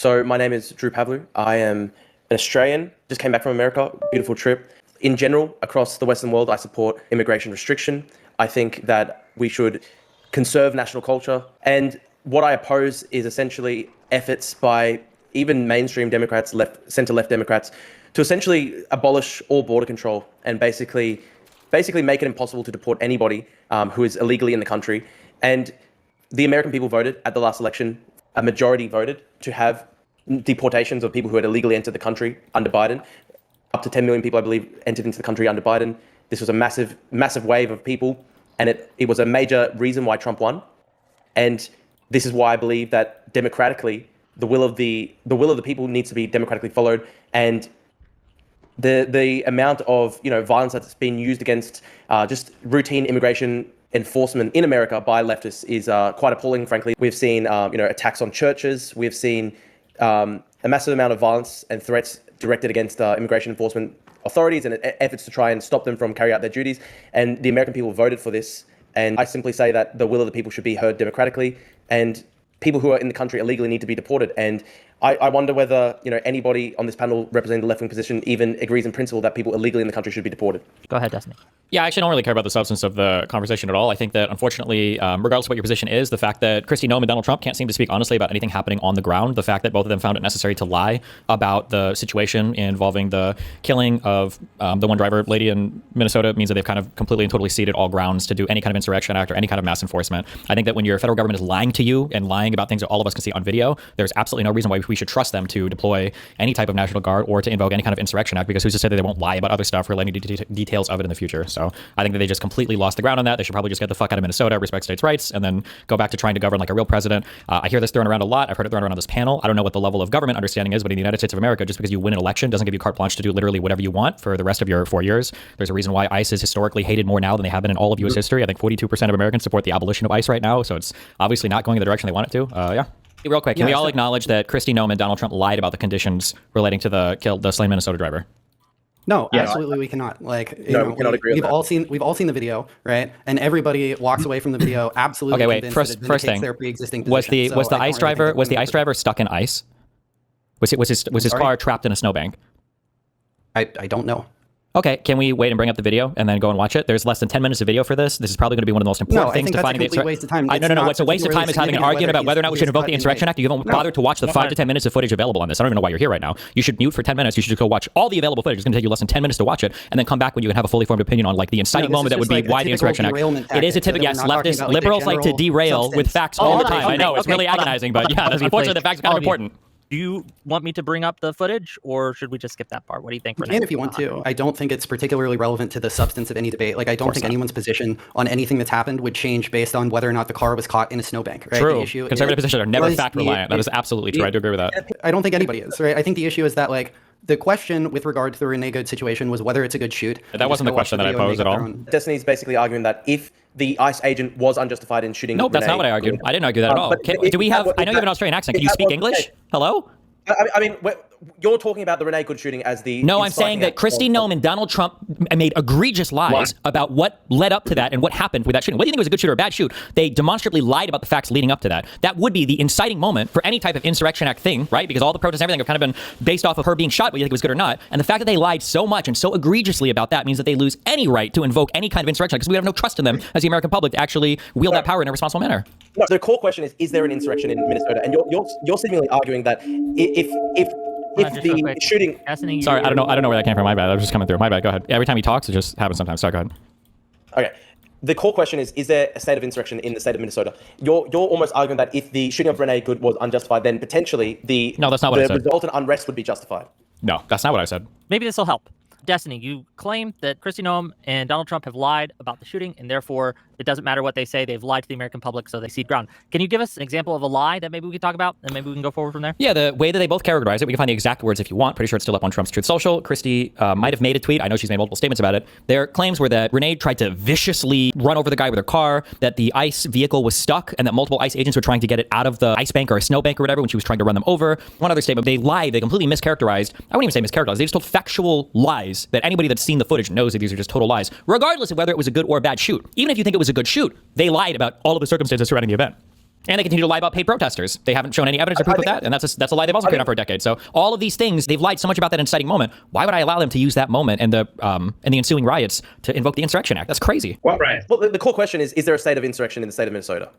So my name is Drew Pavlou. I am an Australian, just came back from America, beautiful trip. In general, across the Western world, I support immigration restriction. I think that we should conserve national culture. And what I oppose is essentially efforts by even mainstream Democrats, center-left Democrats, to essentially abolish all border control and basically make it impossible to deport anybody who is illegally in the country. And the American people voted at the last election. A majority voted to have deportations of people who had illegally entered the country under Biden. Up to 10 million people, I believe, entered into the country under Biden. This was a massive wave of people, and it was a major reason why Trump won. And this is why I believe that democratically, the will of the people needs to be democratically followed. And the amount of violence that's been used against just routine immigration enforcement in America by leftists is quite appalling, frankly. We've seen attacks on churches. We've seen a massive amount of violence and threats directed against immigration enforcement authorities and efforts to try and stop them from carrying out their duties. And the American people voted for this. And I simply say that the will of the people should be heard democratically, and people who are in the country illegally need to be deported. And I wonder whether anybody on this panel representing the left-wing position even agrees in principle that people illegally in the country should be deported. Go ahead, Destiny. Yeah, I actually don't really care about the substance of the conversation at all. I think that, unfortunately, regardless of what your position is, the fact that Kristi Noem and Donald Trump can't seem to speak honestly about anything happening on the ground, the fact that both of them found it necessary to lie about the situation involving the killing of the one driver lady in Minnesota means that they've kind of completely and totally ceded all grounds to do any kind of insurrection act or any kind of mass enforcement. I think that when your federal government is lying to you and lying about things that all of us can see on video, there's absolutely no reason why we should trust them to deploy any type of National Guard or to invoke any kind of insurrection act, because who's to say that they won't lie about other stuff relating to details of it in the future. So I think that they just completely lost the ground on that. They should probably just get the fuck out of Minnesota, respect states' rights, and then go back to trying to govern like a real president. I hear this thrown around a lot. I've heard it thrown around on this panel. I don't know what the level of government understanding is, but in the United States of America, just because you win an election doesn't give you carte blanche to do literally whatever you want for the rest of your 4 years. There's a reason why ICE is historically hated more now than they have been in all of U.S. history. I think 42% of Americans support the abolition of ICE right now, so it's obviously not going in the direction they want it to. Yeah. Real quick, can we all acknowledge that Kristi Noem and Donald Trump lied about the conditions relating to the slain Minnesota driver? No, absolutely we cannot. We cannot agree. We've all seen the video, right? And everybody walks away from the video absolutely convinced that it vindicates their pre-existing position. Was the ICE driver stuck in ice? Was his car trapped in a snowbank? I don't know. Okay, can we wait and bring up the video and then go and watch it? There's less than 10 minutes of video for this. This is probably going to be one of the most important things to finding the insurrection. Waste of time. No. What's a waste of time is having an argument about whether or not we should invoke the Insurrection Act. You haven't bothered to watch the 5 to 10 minutes of footage available on this. I don't even know why you're here right now. You should mute for 10 minutes. You should just go watch all the available footage. It's going to take you less than 10 minutes to watch it, and then come back when you can have a fully formed opinion on like the inciting moment that would be why the Insurrection Act. It is a typical, yes, leftist liberals like to derail with facts all the time. I know, it's really agonizing, but yeah, unfortunately the facts are kind of important. Do you want me to bring up the footage, or should we just skip that part? What do you think? You can if you want to. I don't think it's particularly relevant to the substance of any debate. Like, I don't think anyone's position on anything that's happened would change based on whether or not the car was caught in a snowbank. Right? True. Conservative positions are never fact reliant. That is absolutely true. I do agree with that. I don't think anybody is. Right. I think the issue is that the question with regard to the Renee Good situation was whether it's a good shoot. That wasn't the question that I posed at all. Destiny's basically arguing that if the ICE agent was unjustified in shooting Nope, that's not what I argued. I didn't argue that at all. Do we have? I know you have an Australian accent. Can you speak English? Hello? I mean, you're talking about the Renee Good shooting as the... No, I'm saying that Kristi Noem and Donald Trump made egregious lies about what led up to that and what happened with that shooting. Whether you think it was a good shoot or a bad shoot, they demonstrably lied about the facts leading up to that. That would be the inciting moment for any type of Insurrection Act thing, right? Because all the protests and everything have kind of been based off of her being shot, whether you think it was good or not. And the fact that they lied so much and so egregiously about that means that they lose any right to invoke any kind of insurrection, because we have no trust in them as the American public to actually wield that power in a responsible manner. No, the core question is there an insurrection in Minnesota? And you're seemingly arguing that if the shooting... Sorry, I don't know where that came from. My bad. I was just coming through. My bad. Go ahead. Every time he talks, it just happens sometimes. Sorry, go ahead. Okay. The core question is there a state of insurrection in the state of Minnesota? You're almost arguing that if the shooting of Renee Good was unjustified, then potentially the resultant unrest would be justified. No, that's not what I said. Maybe this will help. Destiny, you claim that Kristi Noem and Donald Trump have lied about the shooting, and therefore it doesn't matter what they say. They've lied to the American public, so they cede ground. Can you give us an example of a lie that maybe we can talk about, and maybe we can go forward from there? Yeah, the way that they both characterize it, we can find the exact words if you want. Pretty sure it's still up on Trump's Truth Social. Kristi might have made a tweet. I know she's made multiple statements about it. Their claims were that Renee tried to viciously run over the guy with her car, that the ICE vehicle was stuck, and that multiple ICE agents were trying to get it out of the ice bank or a snow bank or whatever when she was trying to run them over. One other statement, they lied. They completely mischaracterized. I wouldn't even say mischaracterized. They just told factual lies that anybody that's seen the footage knows that these are just total lies, regardless of whether it was a good or a bad shoot. Even if you think it was a good shoot, they lied about all of the circumstances surrounding the event. And they continue to lie about paid protesters. They haven't shown any evidence or proof of that, and that's a lie they've also carried on for a decade. So all of these things, they've lied so much about that inciting moment. Why would I allow them to use that moment and the ensuing riots to invoke the Insurrection Act? That's crazy. Well, the core question is there a state of insurrection in the state of Minnesota?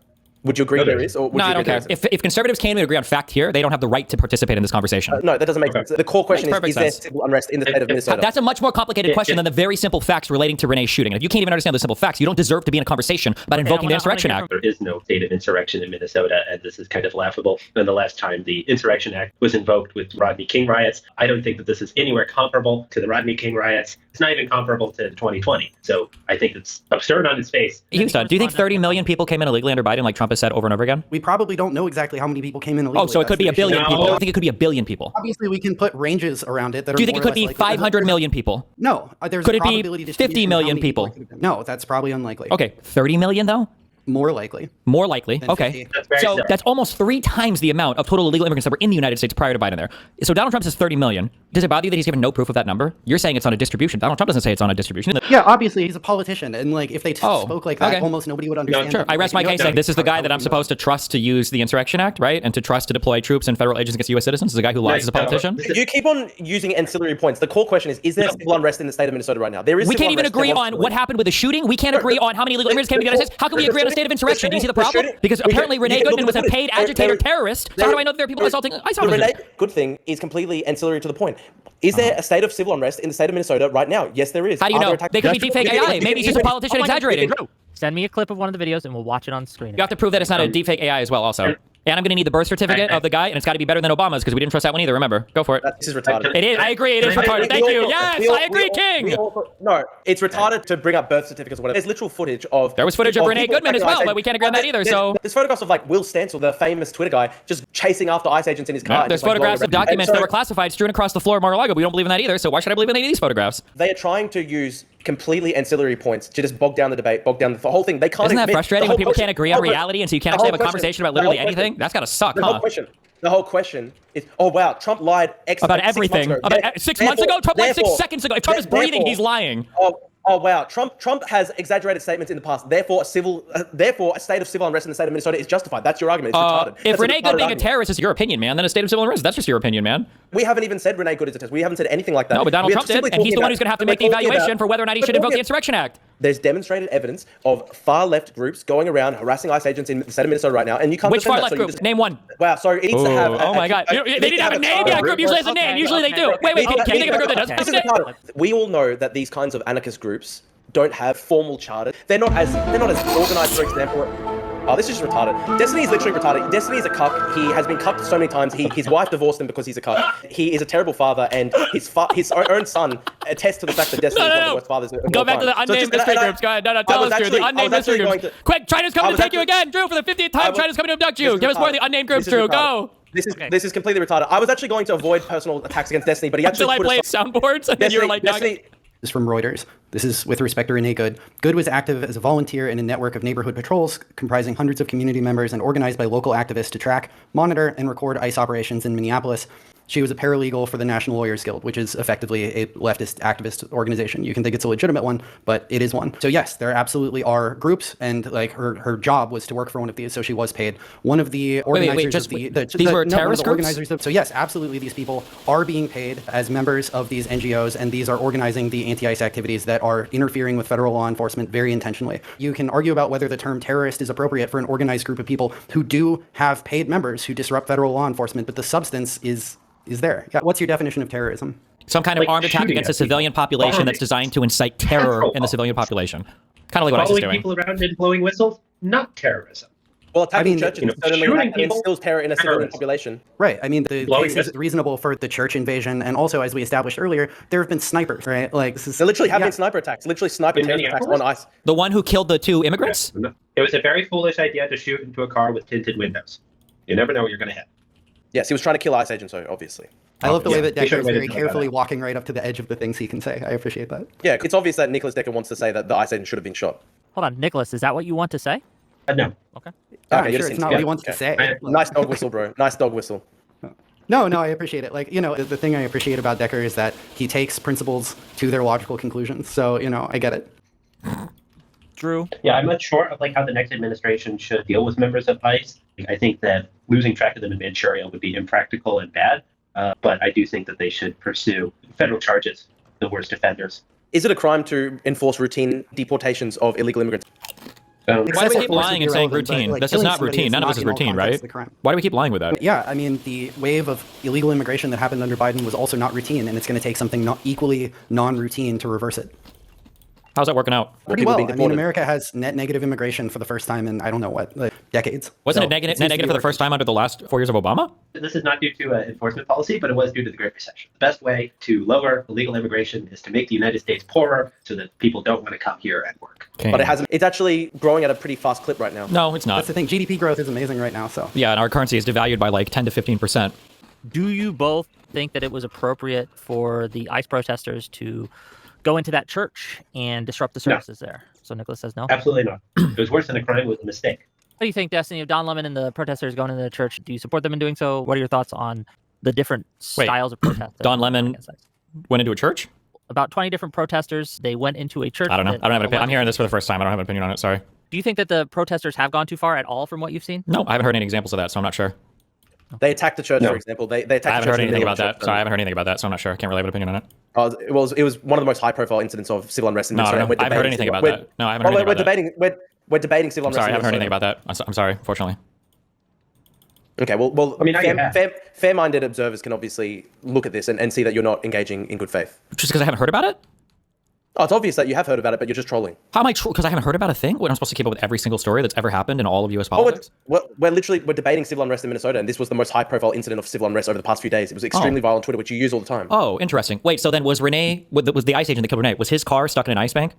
Would you agree there is? Or would I don't care. If conservatives can't even agree on fact here, they don't have the right to participate in this conversation. No, that doesn't make sense. The core question is there civil unrest in the state of Minnesota? That's a much more complicated question than the very simple facts relating to Renee's shooting. And if you can't even understand the simple facts, you don't deserve to be in a conversation about invoking the Insurrection Act. There is no state of insurrection in Minnesota, and this is kind of laughable. And the last time the Insurrection Act was invoked with Rodney King riots, I don't think that this is anywhere comparable to the Rodney King riots. It's not even comparable to 2020. So I think it's absurd on its face. Houston, do you think 30 million people came in illegally under Biden, like Trump has said over and over again? We probably don't know exactly how many people came in illegally. Oh, so it could be a billion people. I think it could be a billion people. Obviously, we can put ranges around it. That do you think it could be 500 million people? No. Could it be 50 million people? No, that's probably unlikely. Okay, 30 million though? More likely. More likely. Okay. So that's almost 3 times the amount of total illegal immigrants that were in the United States prior to Biden there. So Donald Trump says 30 million. Does it bother you that he's given no proof of that number? You're saying it's on a distribution. Donald Trump doesn't say it's on a distribution. Yeah, obviously he's a politician, and like if they spoke like that, almost nobody would understand. Sure. I rest my case saying this is the guy that I'm supposed to trust to use the Insurrection Act, right? And to trust to deploy troops and federal agents against U.S. citizens. This is a guy who lies as a politician. You keep on using ancillary points. The core question is there civil unrest in the state of Minnesota right now? There is. We can't even agree on what happened with the shooting. We can't agree on how many illegal immigrants came to the United States. How can we agree on a state of insurrection? Do you see the problem? Because apparently Renee Goodman was a paid agitator terrorist. So how do I know that there are people assaulting ICE officers? The Renee Good thing is completely ancillary to the point. Is there a state of civil unrest in the state of Minnesota right now? Yes, there is. How do you know? They could be deepfake AI. Maybe he's just a politician exaggerating. Send me a clip of one of the videos and we'll watch it on screen. You have to prove that it's not a deepfake AI as well also. And I'm going to need the birth certificate of the guy, and it's got to be better than Obama's because we didn't trust that one either. Remember, go for it. This is retarded. It is. I agree. It is retarded. Thank you. Yes, I agree, King. No, it's retarded to bring up birth certificates or whatever. There's literal footage of. There was footage of Renee Goodman as well, but we can't agree on that either. So there's photographs of like Will Stancil, the famous Twitter guy, just chasing after ICE agents in his car. There's photographs of documents that were classified strewn across the floor of Mar-a-Lago. But we don't believe in that either. So why should I believe in any of these photographs? They are trying to use completely ancillary points to just bog down the debate, bog down the whole thing. They can't. Isn't that frustrating when people can't agree on reality, and so you can't actually have a conversation about literally anything? That's gotta suck, huh? The whole question is, oh wow, Trump lied about everything. About 6 months ago, Trump lied 6 seconds ago. If Trump is breathing, he's lying. Oh wow, Trump has exaggerated statements in the past. Therefore, a state of civil unrest in the state of Minnesota is justified. That's your argument. It's retarded. If Renee Good being a terrorist is your opinion, man, then a state of civil unrest, that's just your opinion, man. We haven't even said Renee Good is a terrorist. We haven't said anything like that. No, but Donald Trump did, and he's the one who's going to have to make the evaluation for whether or not he should invoke the Insurrection Act. There's demonstrated evidence of far left groups going around harassing ICE agents in the state of Minnesota right now, and you can't. Which far left group? Name one. Wow, sorry, it needs to have. Oh my God, they didn't have a name. Yeah, group usually has a name. Usually they do. Wait, can you think of a group that doesn't have a name? We all know that these kinds of anarchist groups don't have formal charters. They're not as organized, for example. Oh, this is just retarded. Destiny is literally retarded. Destiny is a cuck. He has been cucked so many times. His wife divorced him because he's a cuck. He is a terrible father, and his own son attests to the fact that Destiny is one of the worst fathers in Go back to the unnamed mystery groups. Go ahead. No, tell us, Drew. The unnamed mystery groups. Quick, China's coming to take you again, Drew, for the 50th time. China's coming to abduct you. Give us more of the unnamed groups, Drew. Go. This is completely retarded. I was actually going to avoid personal attacks against Destiny, but he actually Until I played soundboards, and then you were like, Destiny. This is from Reuters. This is with respect to Renee Good. Good was active as a volunteer in a network of neighborhood patrols comprising hundreds of community members and organized by local activists to track, monitor, and record ICE operations in Minneapolis. She was a paralegal for the National Lawyers Guild, which is effectively a leftist activist organization. You can think it's a legitimate one, but it is one. So yes, there absolutely are groups, and like her job was to work for one of these, so she was paid. One of the organizers these were terrorist groups? So yes, absolutely, these people are being paid as members of these NGOs, and these are organizing the anti-ICE activities that are interfering with federal law enforcement very intentionally. You can argue about whether the term terrorist is appropriate for an organized group of people who do have paid members who disrupt federal law enforcement, but the substance is there. Yeah. What's your definition of terrorism? Some kind of armed attack against a civilian population that's designed to incite terror in the civilian population. Kind of like what ICE is doing. People around and blowing whistles, not terrorism. Well, attacking churches certainly instills terror in a civilian population. Right. I mean, the case is reasonable for the church invasion, and also, as we established earlier, there have been snipers, right? Like there literally have been sniper attacks. Literally sniper terrorist attacks on ICE. The one who killed the 2 immigrants? It was a very foolish idea to shoot into a car with tinted windows. You never know what you're going to hit. Yes, he was trying to kill ICE agents, so obviously. I love the way that Decker is very carefully walking right up to the edge of the things he can say. I appreciate that. Yeah, it's obvious that Nicholas Decker wants to say that the ICE agent should have been shot. Hold on, Nicholas, is that what you want to say? No. Okay. Okay, sure, it's not what he wants to say. Nice dog whistle, bro. Nice dog whistle. No, I appreciate it. Like, the thing I appreciate about Decker is that he takes principles to their logical conclusions. So, I get it. Drew? Yeah, I'm not sure of how the next administration should deal with members of ICE. I think that losing track of them in Manchuria would be impractical and bad, but I do think that they should pursue federal charges, the worst offenders. Is it a crime to enforce routine deportations of illegal immigrants? Why do we Excessive keep force lying would and be saying irrelevant, but, routine? like, This is killing not somebody routine. is None of not this is in all routine, contexts right? the crime. Why do we keep lying with that? Yeah, I mean, the wave of illegal immigration that happened under Biden was also not routine, and it's going to take something not equally non-routine to reverse it. How's that working out? Pretty people well. being I mean, deported. America has net negative immigration for the first time in I don't know what, like, decades. Wasn't So it negative, seems net to be negative for the working. first time under the last 4 years of Obama? This is not due to enforcement policy, but it was due to the Great Recession. The best way to lower illegal immigration is to make the United States poorer so that people don't want to come here and work. Okay. But it hasn't. It's actually growing at a pretty fast clip right now. No, it's not. That's the thing. GDP growth is amazing right now. So Yeah, and our currency is devalued by like 10 to 15%. Do you both think that it was appropriate for the ICE protesters to go into that church and disrupt the services there? So Nicholas says no. Absolutely not. It was worse than a crime. It was a mistake. What do you think, Destiny, of Don Lemon and the protesters going into the church? Do you support them in doing so? What are your thoughts on the different styles of protest? Don Lemon against ICE? went into a church? About 20 different protesters. They went into a church. I don't know. that I don't have an opinion. I'm allegedly- hearing this for the first time. I don't have an opinion on it. Sorry. Do you think that the protesters have gone too far at all from what you've seen? No, I haven't heard any examples of that, so I'm not sure. They attacked the church, No. for example. They attacked I the haven't church heard in the anything middle about of that. the Sorry, I haven't heard anything about that, so I'm not sure. I can't really have an opinion on it. It was one of the most high-profile incidents of civil unrest in No, I Minnesota. don't know. I haven't heard anything about that. No, I haven't heard anything about that. We're debating civil I'm unrest. sorry, I haven't heard in anything Minnesota. about that. I'm sorry, fortunately. Okay, well, I mean, I have. fair-minded observers can obviously look at this and see that you're not engaging in good faith. Just because I haven't heard about it? Oh, it's obvious that you have heard about it, but you're just trolling. How am I because I haven't heard about a thing? What, I'm supposed to keep up with every single story that's ever happened in all of U.S. politics? We're debating civil unrest in Minnesota, and this was the most high-profile incident of civil unrest over the past few days. It was extremely violent on Twitter, which you use all the time. Oh, interesting. Wait, so then was the ICE agent that killed Renee, was his car stuck in an ice bank?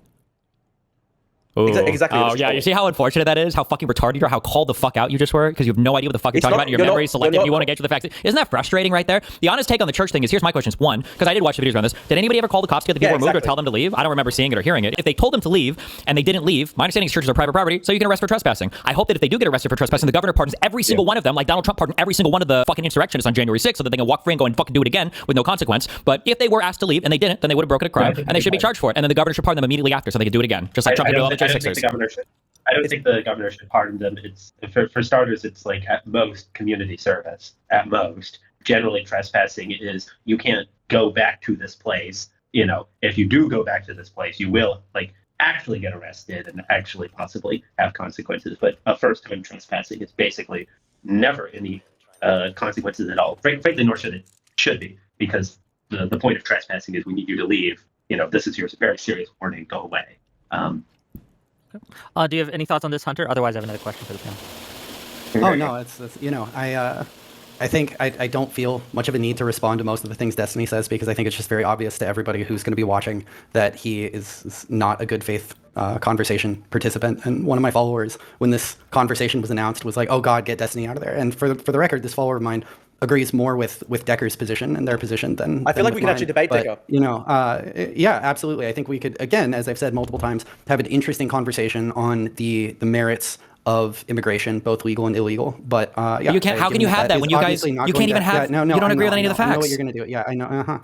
Ooh. Exactly. Oh, yeah. You see how unfortunate that is? How fucking retarded you are? How called the fuck out you just were? Because you have no idea what the fuck you're talking about. Your memory is selective. You won't engage with the facts. Isn't that frustrating right there? The honest take on the church thing is, here's my questions. One, because I did watch the videos around this. Did anybody ever call the cops to get the people removed or tell them to leave? I don't remember seeing it or hearing it. If they told them to leave and they didn't leave, my understanding is churches are private property, so you can arrest for trespassing. I hope that if they do get arrested for trespassing, the governor pardons every single one of them, like Donald Trump pardoned every single one of the fucking insurrectionists on January 6th, so that they can walk free and go and fucking do it again with no consequence. But if they were asked to leave and they didn't, then they would have broken a crime and they should be charged for it. And then the governor should pardon them immediately after, so they could do it again, just like Trump did with all the J6ers. I don't think the governor should pardon them. It's for starters, it's like at most community service. At most, generally trespassing is you can't go back to this place. You know, if you do go back to this place, you will like actually get arrested and actually possibly have consequences. But a first-time trespassing is basically never any consequences at all. Frankly, nor should be, because the point of trespassing is we need you to leave. You know, this is your very serious warning. Go away. Do you have any thoughts on this, Hunter? Otherwise, I have another question for the panel. Oh no, it's I think I don't feel much of a need to respond to most of the things Destiny says, because I think it's just very obvious to everybody who's going to be watching that he is not a good faith conversation participant. And one of my followers, when this conversation was announced, was like, "Oh God, get Destiny out of there." And for the record, this follower of mine agrees more with Decker's position and their position than I feel like we can mine. actually debate But, Decker. Yeah, absolutely. I think we could, again, as I've said multiple times, have an interesting conversation on the merits of immigration, both legal and illegal. But yeah, You can't. How can you have that when you guys? You can't even have. You don't agree with any of the facts. I know what you're gonna do. Yeah, I know.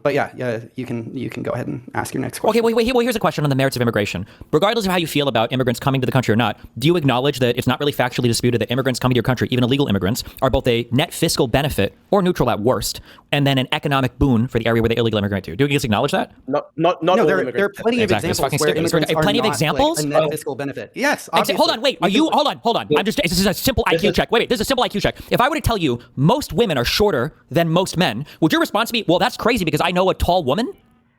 But yeah, you can go ahead and ask your next question. Okay, wait. Well, here's a question on the merits of immigration. Regardless of how you feel about immigrants coming to the country or not, do you acknowledge that it's not really factually disputed that immigrants coming to your country, even illegal immigrants, are both a net fiscal benefit or neutral at worst, and then an economic boon for the area where the illegal immigrant to? Do you guys acknowledge that? Not No, all there are immigrants. plenty of Exactly. It's examples fucking where stupid. immigrants are Plenty of not, examples? like, a net fiscal benefit. Yes, obviously. Hold on, wait. Hold on. This is a simple IQ check. Wait. This is a simple IQ check. If I were to tell you most women are shorter than most men, would your response be, well, that's crazy because I know a tall woman?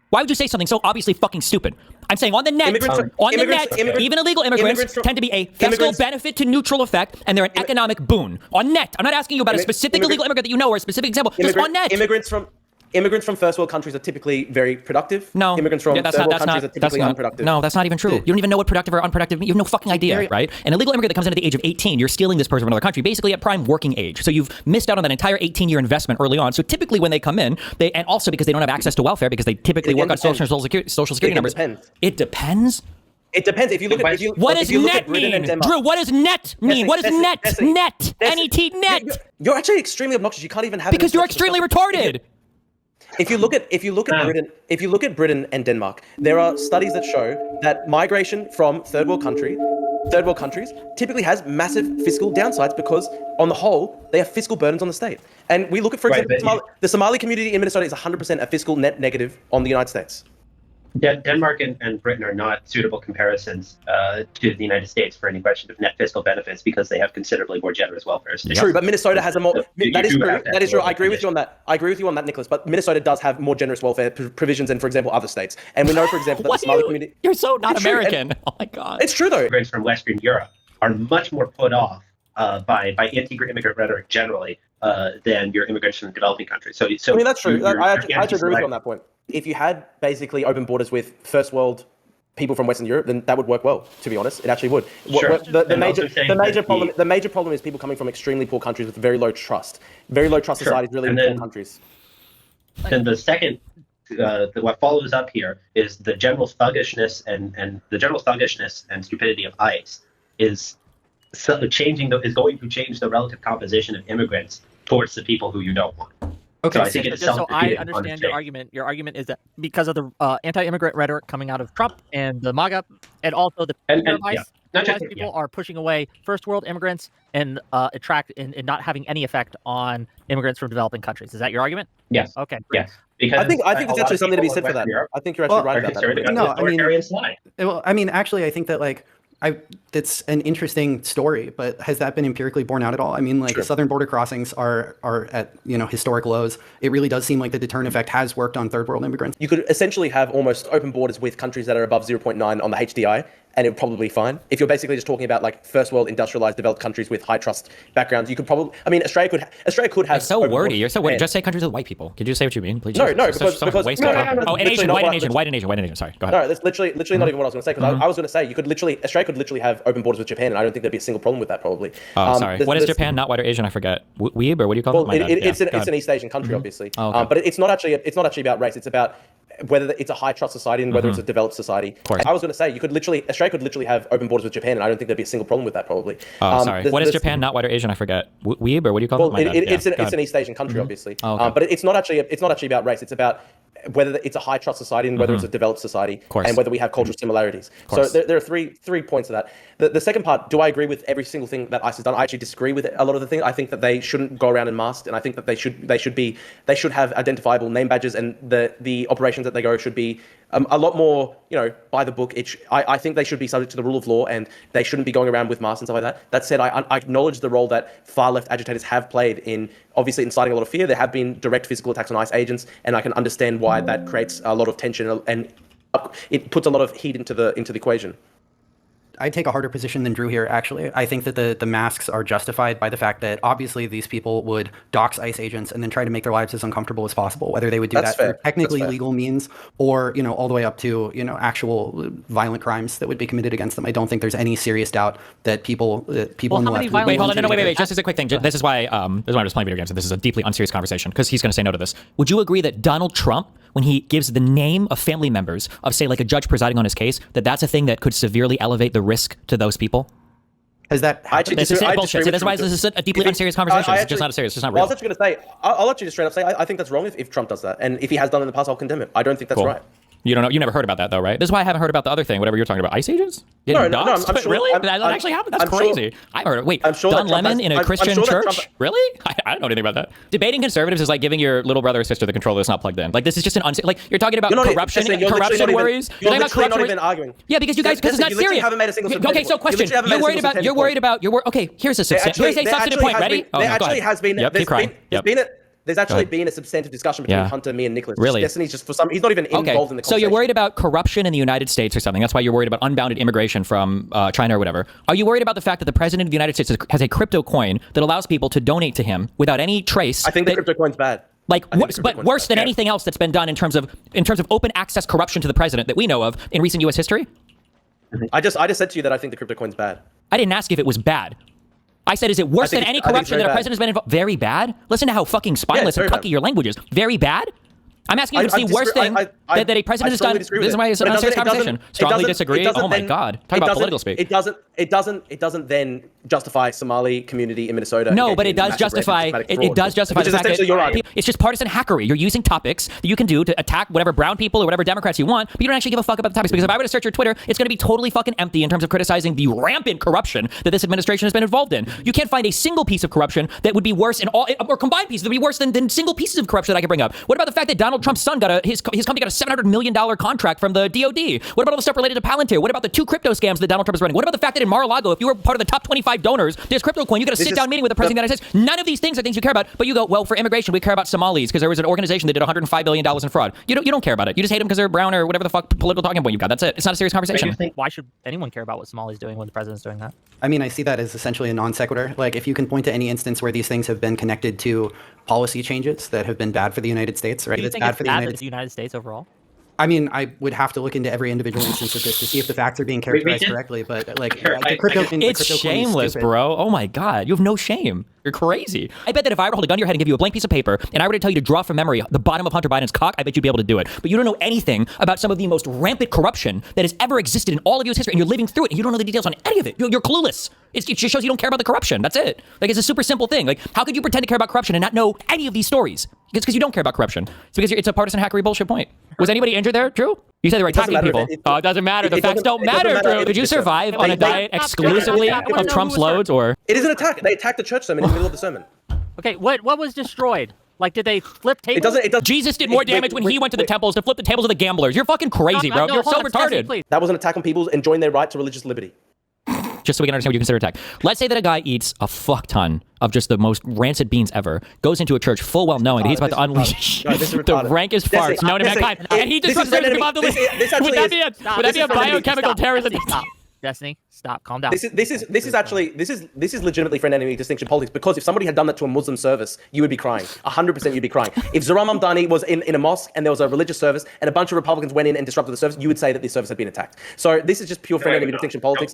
Why would you say something so obviously fucking stupid? I'm saying on the net, even illegal immigrants tend to be a fiscal benefit to neutral effect, and they're an economic boon. On net. I'm not asking you about a specific illegal immigrant that you know or a specific example. Just on net. Immigrants from first world countries are typically very productive. No. Immigrants from third world countries are typically unproductive. No, that's not even true. You don't even know what productive or unproductive means. You have no fucking idea, right? An illegal immigrant that comes in at the age of 18, you're stealing this person from another country, basically at prime working age. So you've missed out on that entire 18-year investment early on. So typically when they come in, and also because they don't have access to welfare, because they typically work on social security numbers. It depends. It depends. If you look at what does net mean, Drew? What does net mean? What is net? Net. N-E-T. Net. You're actually extremely obnoxious. You can't even have because you're extremely retarded. If you look at Britain and Denmark, there are studies that show that migration from third world country third world countries typically has massive fiscal downsides because, on the whole, they have fiscal burdens on the state. And we look at, for example, the Somali community in Minnesota is 100% a fiscal net negative on the United States. Denmark and Britain are not suitable comparisons to the United States for any question of net fiscal benefits because they have considerably more generous welfare states. True, but Minnesota has a more. That is true. That is true. I agree with you on that. I agree with you on that, Nicholas. But Minnesota does have more generous welfare provisions than, for example, other states. And we know, for example, that the Somali community. You're so not American. Oh my God. It's true though. Immigrants from Western Europe are much more put off by anti-immigrant rhetoric generally than your immigrants from developing countries. So I mean, that's true. I actually agree with you on that point. If you had basically open borders with first world people from Western Europe, then that would work well. To be honest, it actually would. Sure. The major problem is people coming from extremely poor countries with very low trust. Very low trust societies, really in poor countries. And the second, what follows up here is the general thuggishness and stupidity of ICE is going to change the relative composition of immigrants towards the people who you don't want. Okay, so I think it's so I understand your argument. Your argument is that because of the anti-immigrant rhetoric coming out of Trump and the MAGA, and also the people are pushing away first world immigrants and and not having any effect on immigrants from developing countries. Is that your argument? Yes. Okay. Yes. Because I think there's actually something to be said for that. I think you're actually right about that. I mean, actually, I think that it's an interesting story, but has that been empirically borne out at all? I mean, the southern border crossings are at historic lows. It really does seem like the deterrent effect has worked on third world immigrants. You could essentially have almost open borders with countries that are above 0.9 on the HDI, and it would probably be fine. If you're basically just talking about first world industrialized developed countries with high trust backgrounds, you could probably. I mean, Australia could have. You're so wordy. You're so wordy. Just say countries with white people. Could you say what you mean, please? No, because and Asian, white and Asian. Sorry, go ahead. No, that's literally not even what I was going to say. Because I was going to say Australia could literally have open borders with Japan, and I don't think there'd be a single problem with that. Probably. Oh, sorry. What is Japan? Not white or Asian? I forget. Weeb or what do you call it? It's an East Asian country, obviously. But it's not actually about race. It's about whether it's a high trust society and whether it's a developed society. I was going to say Australia could literally have open borders with Japan, and I don't think there'd be a single problem with that. Probably. Oh, sorry. What is Japan? Not white or Asian? I forget. Weeb or what do you call it? It's an East Asian country, obviously. But it's not actually about race. It's about whether it's a high trust society and whether it's a developed society, and whether we have cultural similarities. So there are three points to that. The second part, do I agree with every single thing that ICE has done? I actually disagree with a lot of the things. I think that they shouldn't go around in masks, and I think that they should have identifiable name badges, and the operations that they go should be a lot more, by the book. I think they should be subject to the rule of law, and they shouldn't be going around with masks and stuff like that. That said, I acknowledge the role that far left agitators have played in obviously inciting a lot of fear. There have been direct physical attacks on ICE agents, and I can understand why that creates a lot of tension and it puts a lot of heat into the equation. I take a harder position than Drew here, actually. I think that the masks are justified by the fact that obviously these people would dox ICE agents and then try to make their lives as uncomfortable as possible, whether they would do through technically legal means or, all the way up to, actual violent crimes that would be committed against them. I don't think there's any serious doubt that people in the left... Wait, hold on, wait. Just as a quick thing. This is why I'm just playing video games, and this is a deeply unserious conversation, because he's going to say no to this. Would you agree that Donald Trump, when he gives the name of family members of, say, a judge presiding on his case, that's a thing that could severely elevate the risk to those people? Has that happened? This is bullshit. See, that's why this is a deeply unserious conversation. It's just not serious. It's just not real. I was actually going to say, I'll actually just straight up say, I think that's wrong if Trump does that. And if he has done it in the past, I'll condemn it. I don't think that's right. You don't know. You never heard about that, though, right? This is why I haven't heard about the other thing, whatever you're talking about. ICE agents? No, I'm sure. Really? That actually happened? That's crazy. I heard it. Wait, Don Lemon in a Christian church? Really? I don't know anything about that. Debating conservatives is like giving your little brother or sister the controller that's not plugged in. This is just an you're talking about corruption worries. You're literally not even arguing. Yeah, because you guys, because it's not serious. Okay, so question. You're worried about, okay, here's a substantive point. Ready? There actually has been, there's actually been a substantive discussion between Hunter, me, and Nicholas. Really? Destiny's just he's not even involved in the conversation. So you're worried about corruption in the United States or something. That's why you're worried about unbounded immigration from China or whatever. Are you worried about the fact that the president of the United States has a crypto coin that allows people to donate to him without any trace? I think the crypto coin's bad. But worse than anything else that's been done in terms of open access corruption to the president that we know of in recent U.S. history? I just said to you that I think the crypto coin's bad. I didn't ask if it was bad. I said, is it worse than any corruption that a president has been involved? Very bad? Listen to how fucking spineless and cucky your language is. Very bad? I'm asking you to see worst thing that a president has done. This is why it's an unserious conversation. Strongly disagree. Oh my God! Talk about political speak. It doesn't then justify Somali community in Minnesota. No, but it does justify. It does justify the fact that it's just partisan hackery. You're using topics that you can do to attack whatever brown people or whatever Democrats you want, but you don't actually give a fuck about the topics. Because if I were to search your Twitter, it's going to be totally fucking empty in terms of criticizing the rampant corruption that this administration has been involved in. You can't find a single piece of corruption that would be worse in all, or combined pieces that would be worse than single pieces of corruption that I could bring up. What about the fact that Donald Trump's son got his company got a $700 million contract from the DOD? What about all the stuff related to Palantir? What about the 2 crypto scams that Donald Trump is running? What about the fact that in Mar-a-Lago, if you were part of the top 25 donors, there's crypto coin, you got a sit-down meeting with the president of the United States. None of these things are things you care about, but you go, well, for immigration, we care about Somalis because there was an organization that did $105 billion in fraud. You don't care about it. You just hate them because they're brown or whatever the fuck political talking point you've got. That's it. It's not a serious conversation. Why should anyone care about what Somali's doing when the president's doing that? I mean, I see that as essentially a non sequitur. Like, if you can point to any instance where these things have been connected to policy changes that have been bad for the United States, right? Do you think it's bad for the United States overall? I mean, I would have to look into every individual instance of this to see if the facts are being characterized correctly. But like, the crypto, it's shameless, bro. Oh my God, you have no shame. You're crazy. I bet that if I were to hold a gun to your head and give you a blank piece of paper, and I were to tell you to draw from memory the bottom of Hunter Biden's cock, I bet you'd be able to do it. But you don't know anything about some of the most rampant corruption that has ever existed in all of U.S. history, and you're living through it, and you don't know the details on any of it. You're clueless. It just shows you don't care about the corruption. That's it. Like, it's a super simple thing. Like, how could you pretend to care about corruption and not know any of these stories? It's because you don't care about corruption. It's because it's a partisan hackery bullshit point. Was anybody injured there, Drew? You said they were attacking people. It doesn't matter. The facts don't matter, Drew. Did you survive on a diet exclusively of Trump's loads, or? It is an attack. They attacked the church sermon in the middle of the sermon. Okay, what was destroyed? Like, did they flip tables? It doesn't. Jesus did more damage when he went to the temples to flip the tables of the gamblers. You're fucking crazy, bro. You're so retarded. That was an attack on people enjoying their right to religious liberty. Just so we can understand what you consider attack. Let's say that a guy eats a fuck ton of just the most rancid beans ever, goes into a church full well knowing that he's about to unleash the rankest farts known to mankind, and he disrupts the above the list. Would that be a biochemical terrorism? Destiny, stop, calm down. This is legitimately friend enemy distinction politics, because if somebody had done that to a Muslim service, you would be crying. 100% you'd be crying. If Zohran Mamdani was in a mosque and there was a religious service and a bunch of Republicans went in and disrupted the service, you would say that this service had been attacked. So this is just pure friend enemy distinction politics.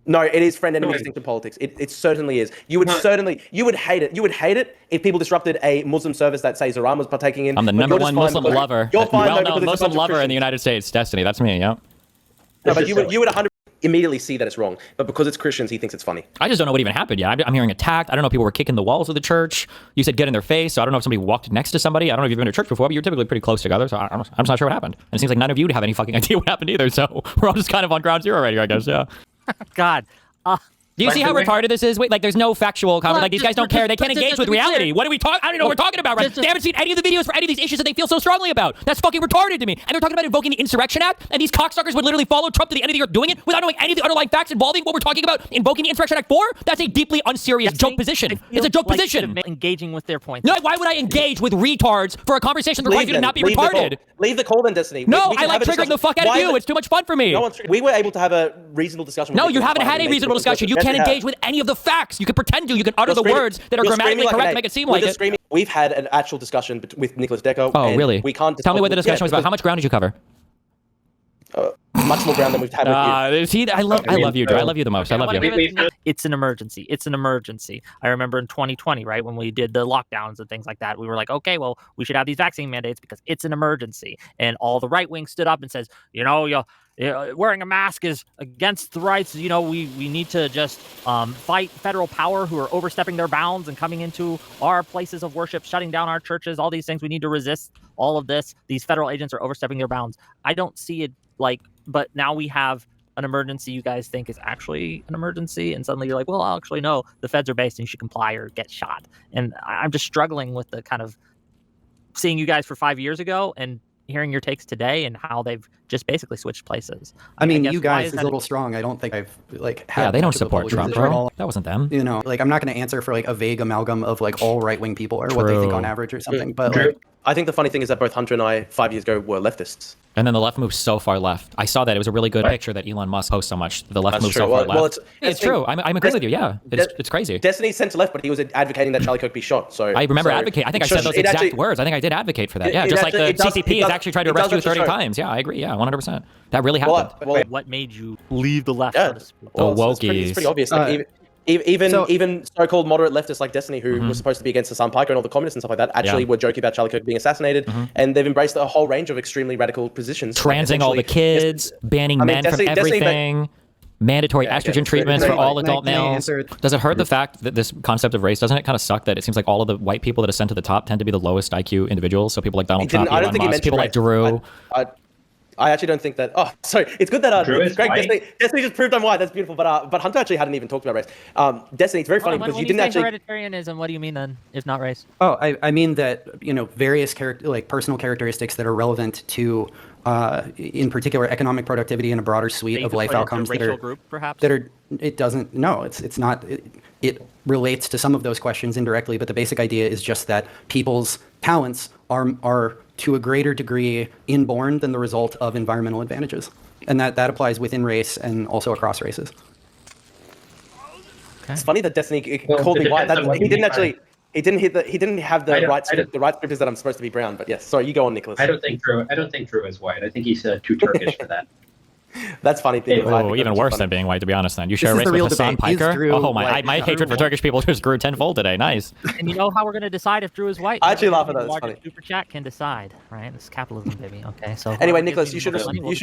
No, it is friend enemy distinction politics. It certainly is. You would hate it. You would hate it if people disrupted a Muslim service that, say, Zohran was partaking in. I'm the number one Muslim lover. You're fine, well-known Muslim lover in the United States. Destiny, that's me. Yep. No, but you would 100% immediately see that it's wrong. But because it's Christians, he thinks it's funny. I just don't know what even happened yet. I'm hearing attacked. I don't know if people were kicking the walls of the church. You said get in their face. So I don't know if somebody walked next to somebody. I don't know if you've been to church before, but you're typically pretty close together. So I'm just not sure what happened. And it seems like none of you have any fucking idea what happened either. So we're all just kind of on ground zero right here, I guess. Yeah. God. Do you see how retarded this is? Wait, like, there's no factual comment. Like, these guys don't care. They can't engage with reality. What are we talking? I don't know what we're talking about, right? They haven't seen any of the videos for any of these issues that they feel so strongly about. That's fucking retarded to me. And they're talking about invoking the Insurrection Act, and these cocksuckers would literally follow Trump to the end of the earth doing it without knowing any of the underlying facts involving what we're talking about invoking the Insurrection Act for? That's a deeply unserious joke position. It's a joke position. Engaging with their points. No, why would I engage with retards for a conversation that requires you to not be retarded? Leave the call then, Destiny. No, I like triggering the fuck out of you. It's too much fun for me. We were able to have a reasonable discussion. No, you haven't had a reasonable discussion. You can't engage with any of the facts. You can pretend to. You can utter the words that are grammatically correct to make it seem like it. We've had an actual discussion with Nicholas Deco. Oh, really? We can't tell me what the discussion was about. How much ground did you cover? Much more ground than we've had with you. I love you, Drew. I love you the most. I love you. It's an emergency. It's an emergency. I remember in 2020, right, when we did the lockdowns and things like that, we were like, okay, well, we should have these vaccine mandates because it's an emergency. And all the right wing stood up and says, wearing a mask is against the rights. We need to just fight federal power who are overstepping their bounds and coming into our places of worship, shutting down our churches, all these things. We need to resist all of this. These federal agents are overstepping their bounds. I don't see it but now we have an emergency you guys think is actually an emergency, and suddenly you're like, well, actually, no, the feds are based and you should comply or get shot. And I'm just struggling with the kind of seeing you guys for 5 years ago and hearing your takes today and how they've just basically switched places. I mean, you guys is a little strong. I don't think I've had they don't support Trump, bro. That wasn't them. I'm not going to answer for a vague amalgam of all right-wing people or what they think on average or something. But I think the funny thing is that both Hunter and I 5 years ago were leftists. And then the left moved so far left. I saw that. It was a really good picture that Elon Musk posts so much. The left moved so far left. It's true. I'm agreeing with you. Yeah, it's crazy. Destiny's sent to left, but he was advocating that Charlie Kirk be shot. So I remember advocate. I think I said those exact words. I think I did advocate for that. Yeah, just like the CCP has actually tried to arrest you 30 times. Yeah, I agree. Yeah, 100%. That really happened. What made you leave the left? The wokies. It's pretty obvious. Even so-called moderate leftists like Destiny, who was supposed to be against Hassan Piker and all the communists and stuff like that, actually were joking about Charlie Kirk being assassinated, and they've embraced a whole range of extremely radical positions. Transing all the kids, banning men from everything, mandatory estrogen treatments for all adult males. Does it hurt the fact that this concept of race, doesn't it kind of suck that it seems like all of the white people that ascend to the top tend to be the lowest IQ individuals? So people like Donald Trump, Elon Musk, people like Drew. I actually don't think that. Oh, sorry. It's good that Greg Destiny just proved I'm white. That's beautiful. But Hunter actually hadn't even talked about race. Destiny, it's very funny because you didn't actually. Hereditarianism. What do you mean then, if not race? Oh, I mean that various personal characteristics that are relevant to, in particular, economic productivity and a broader suite of life outcomes that are group, perhaps. That are. It doesn't. No, it's not. It relates to some of those questions indirectly, but the basic idea is just that people's talents are to a greater degree inborn than the result of environmental advantages, and that applies within race and also across races. Okay. It's funny that Destiny called me white. He didn't actually. He didn't have the right scriptures that I'm supposed to be brown. But yes, sorry, you go on, Nicholas. I don't think Drew is white. I think he's too Turkish for that. That's funny. Even worse than being white, to be honest. Then you share a race with Hassan Piker. Oh my hatred for Turkish people just grew tenfold today. Nice. And you know how we're going to decide if Drew is white? I actually laugh at that. It's funny. Super chat can decide, right? It's capitalism, baby. Okay, so anyway, Nicholas, you should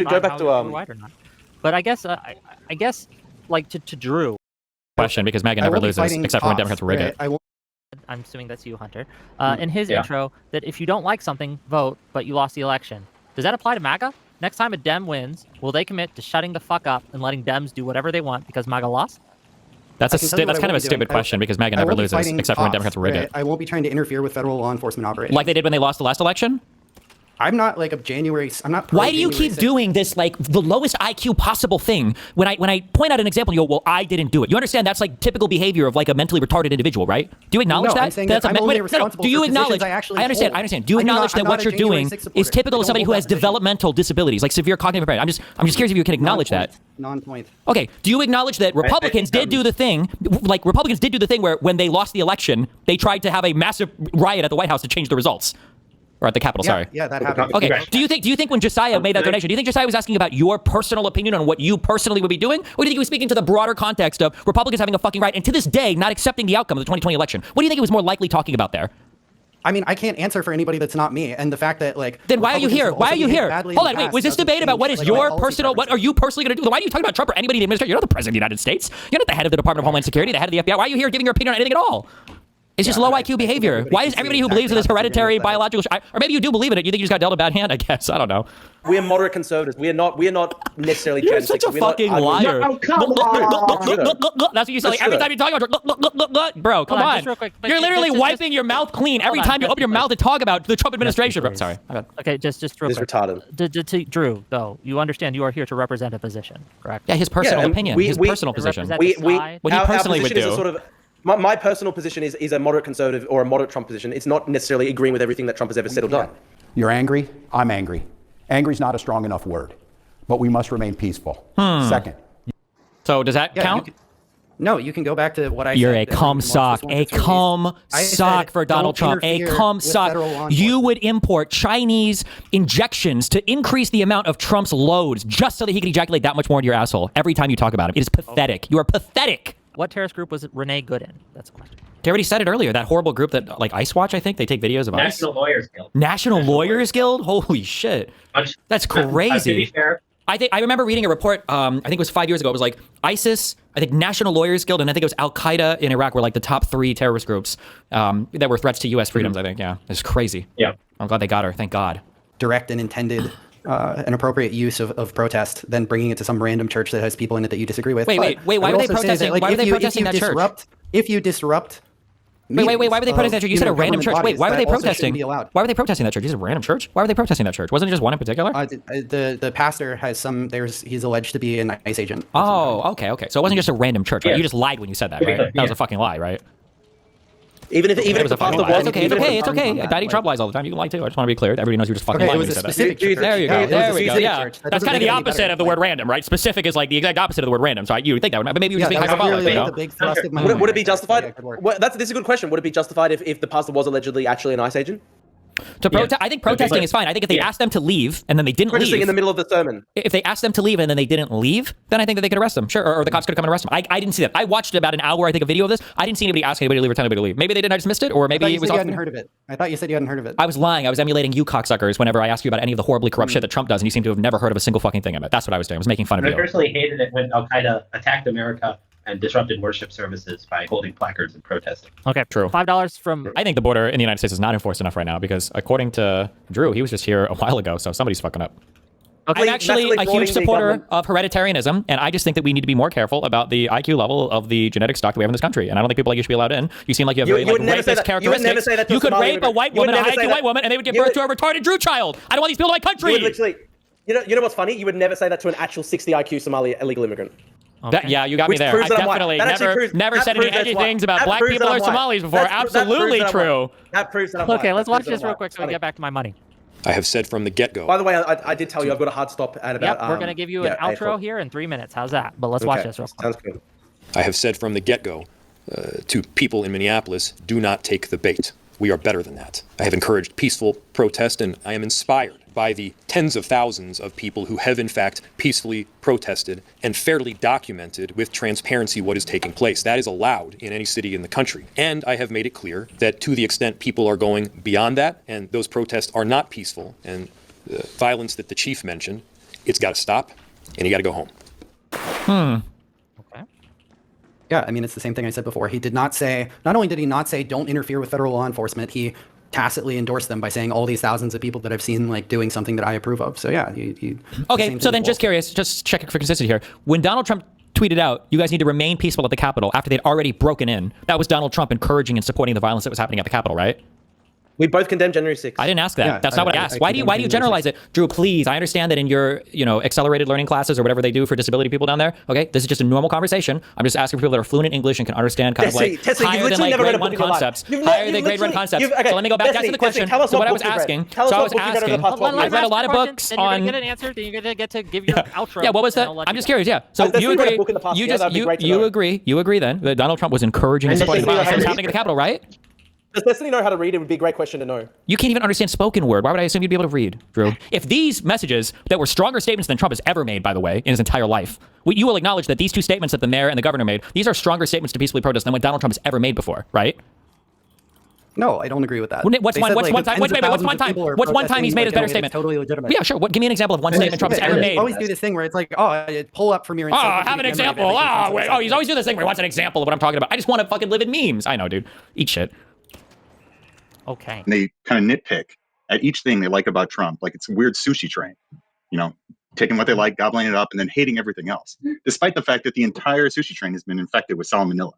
go back to white or not. But I guess like to Drew. Question, because Megan never loses except for when Democrats rig it. I'm assuming that's you, Hunter. In his intro, that if you don't like something, vote, but you lost the election. Does that apply to MAGA? Next time a Dem wins, will they commit to shutting the fuck up and letting Dems do whatever they want because MAGA lost? That's kind of a stupid question because MAGA never loses except for when Democrats rig it. I won't be trying to interfere with federal law enforcement operations. Like they did when they lost the last election? I'm not like I'm not. Why do you keep doing this, like the lowest IQ possible thing? When I point out an example, you go, well, I didn't do it. You understand that's like typical behavior of like a mentally retarded individual, right? Do you acknowledge that? I'm saying that I'm only responsible do you for acknowledge? I understand. Do you acknowledge that what you're doing is typical of somebody who has developmental disabilities, like severe cognitive impairment? I'm just curious if you can acknowledge that. Non-point. Okay. Do you acknowledge that Republicans did do the thing, where when they lost the election, they tried to have a massive riot at the White House to change the results? Or at the Capitol, sorry. Yeah, that happened. Okay. Do you think when Josiah made that donation, do you think Josiah was asking about your personal opinion on what you personally would be doing? Or do you think he was speaking to the broader context of Republicans having a fucking right and to this day not accepting the outcome of the 2020 election? What do you think he was more likely talking about there? I mean, I can't answer for anybody that's not me. And the fact that then why are you here? Why are you here? Hold on, wait. Was this debate about what is your personal? What are you personally going to do? Why are you talking about Trump or anybody in the administration? You're not the president of the United States. You're not the head of the Department of Homeland Security, the head of the FBI. Why are you here giving your opinion on anything at all? It's just low IQ behavior. Why is everybody who believes in this hereditary biological, or maybe you do believe in it? You think you just got dealt a bad hand? I guess I don't know. We are moderate conservatives. We are not necessarily. You're such a fucking liar. No, come on. That's what you say. Like, every time you're talking about, bro, come on. You're literally wiping your mouth clean every time you open your mouth to talk about the Trump administration. Bro. Sorry. Okay, just real quick. It's retarded. Drew, though, you understand you are here to represent a position, correct? Yeah, his personal opinion, his personal position. What he personally would do. My personal position is a moderate conservative or a moderate Trump position. It's not necessarily agreeing with everything that Trump has ever said or done. You're angry. I'm angry. Angry is not a strong enough word, but we must remain peaceful. Second. So does that count? You can go back to what I said. You're a cum sock. A cum sock for Donald Trump. A cum sock. You would import Chinese injections to increase the amount of Trump's loads just so that he could ejaculate that much more into your asshole every time you talk about him. It is pathetic. You are pathetic. What terrorist group was Renee good in? That's the question. They already said it earlier. That horrible group that, like Ice Watch, I think they take videos of National ICE. Lawyers Guild. National Lawyers Guild? Holy shit. That's crazy. To be fair, I remember reading a report, I think it was 5 years ago. It was like ISIS, I think National Lawyers Guild, and I think it was Al-Qaeda in Iraq were like the top 3 terrorist groups that were threats to U.S. freedoms, I think. Yeah, it's crazy. Yeah. I'm glad they got her. Thank God. Direct and intended an appropriate use of protest than bringing it to some random church that has people in it that you disagree with. Wait. Why were they protesting? Why were they protesting that church? If you disrupt. Wait. Why were they protesting that church? You said a random church. Wait, why were they protesting? Why were they protesting that church? You said a random church. Why were they protesting that church? Wasn't it just one in particular? The pastor has some. He's alleged to be an ICE agent. Oh, okay. So it wasn't just a random church, right? Yeah. You just lied when you said that, right? That was a fucking lie, right? Even if the pastor was It's okay. Daddy Trump lies all the time. You can lie too. I just want to be clear. Everybody knows you're just fucking lying when you said that. There you go. There we go. Yeah. That's kind of the opposite of the word random, right? Specific is like the exact opposite of the word random. So you would think that would, but maybe you're just being hyperbolic. You know? Would it be justified? This is a good question. Would it be justified if the pastor was allegedly actually an ICE agent? To protest, I think protesting is fine. I think if they asked them to leave and then they didn't Protesting leave in the middle of the sermon. If they asked them to leave and then they didn't leave, then I think that they could arrest them. Sure, or the cops could come and arrest them. I didn't see that. I watched about an hour, I think, a video of this. I didn't see anybody ask anybody to leave or tell anybody to leave. Maybe they didn't. I just missed it, or maybe I thought you it was. said you hadn't heard of it. I thought you said you hadn't heard of it. I was lying. I was emulating you cocksuckers whenever I asked you about any of the horribly corrupt shit that Trump does, and you seem to have never heard of a single fucking thing of it. That's what I was doing. I was making fun of I you. personally hated it when Al Qaeda attacked America and disrupted worship services by holding placards and protesting. Okay, True. $5 from. I think the border in the United States is not enforced enough right now because, according to Drew, he was just here a while ago, so somebody's fucking up. I'm actually a huge supporter of hereditarianism, and I just think that we need to be more careful about the IQ level of the genetic stock that we have in this country. And I don't think people like you should be allowed in. You seem like you have very rapist characteristics. You could rape a white woman, a high IQ white woman, and they would give birth to a retarded Drew child. I don't want these people in my country. You know what's funny? You would never say that to an actual 60 IQ Somali illegal immigrant. Okay. Yeah, you got me there. I definitely never said any edgy things about black people or Somalis before. Absolutely true. That proves that I'm white. Okay, let's watch this real quick so we get back to my money. I have said from the get-go. By the way, I did tell you I've got a hard stop at about. Yep, we're going to give you an outro here in 3 minutes. How's that? But let's watch this real quick. Sounds good. I have said from the get-go to people in Minneapolis, do not take the bait. We are better than that. I have encouraged peaceful protest, and I am inspired by the tens of thousands of people who have in fact peacefully protested and fairly documented with transparency what is taking place. That is allowed in any city in the country. And I have made it clear that to the extent people are going beyond that and those protests are not peaceful and the violence that the chief mentioned, it's got to stop and you got to go home. Okay. Yeah, I mean, it's the same thing I said before. He did not say, not only did he not say don't interfere with federal law enforcement, he tacitly endorsed them by saying all these thousands of people that I've seen like doing something that I approve of. So yeah, okay. So then, just curious, just checking for consistency here. When Donald Trump tweeted out, "You guys need to remain peaceful at the Capitol," after they'd already broken in, that was Donald Trump encouraging and supporting the violence that was happening at the Capitol, right? We both condemned January 6th. I didn't ask that. Yeah, That's not what I asked. Why do you generalize it? Drew, please. I understand that in your, accelerated learning classes or whatever they do for disability people down there. Okay, this is just a normal conversation. I'm just asking for people that are fluent in English and can understand kind of like higher than like grade 1 concepts. Higher than grade 1 concepts. So let me go back to the question. So what I was asking. So I was asking. I read a lot of books on. Then you're gonna get an answer. Then you're gonna get to give your outro. Yeah. What was that? I'm just curious. Yeah. So you agree? You agree then that Donald Trump was encouraging and supporting the violence that was happening at the Capitol, right? Does Destiny know how to read? It would be a great question to know. You can't even understand spoken word. Why would I assume you'd be able to read, Drew? If these messages that were stronger statements than Trump has ever made, by the way, in his entire life, you will acknowledge that these two statements that the mayor and the governor made, these are stronger statements to peacefully protest than what Donald Trump has ever made before, right? No, I don't agree with that. What's one time he's made a better statement? Totally legitimate. Yeah, sure. Give me an example of one statement Trump has ever made. Always do this thing where it's like, pull up from your. Have an example. He's always doing this thing where he wants an example of what I'm talking about. I just want to fucking live in memes. I know, dude. Eat shit. Okay. And they kind of nitpick at each thing they like about Trump, like it's a weird sushi train, taking what they like, gobbling it up, and then hating everything else, despite the fact that the entire sushi train has been infected with salmonella.